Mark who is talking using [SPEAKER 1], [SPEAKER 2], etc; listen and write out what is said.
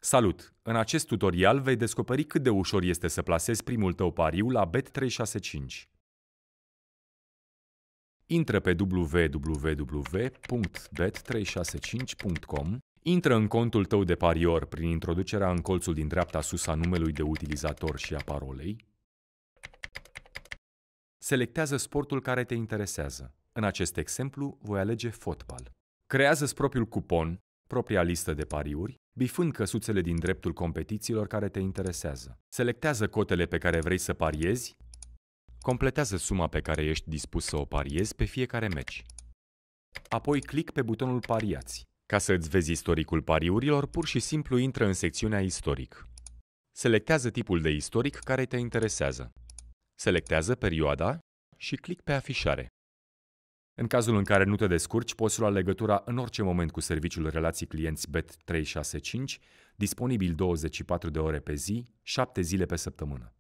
[SPEAKER 1] Salut! În acest tutorial vei descoperi cât de ușor este să plasezi primul tău pariu la Bet365. Intră pe www.bet365.com, intră în contul tău de parior prin introducerea în colțul din dreapta sus a numelui de utilizator și a parolei. Selectează sportul care te interesează. În acest exemplu, voi alege fotbal. Creează-ți propriul cupon, propria listă de pariuri, bifând căsuțele din dreptul competițiilor care te interesează. Selectează cotele pe care vrei să pariezi, completează suma pe care ești dispus să o pariezi pe fiecare meci. Apoi clic pe butonul Pariați. Ca să îți vezi istoricul pariurilor, pur și simplu intră în secțiunea Istoric. Selectează tipul de istoric care te interesează. Selectează perioada și clic pe Afișare. În cazul în care nu te descurci, poți lua legătura în orice moment cu serviciul relații clienți Bet365, disponibil 24 de ore pe zi, 7 zile pe săptămână.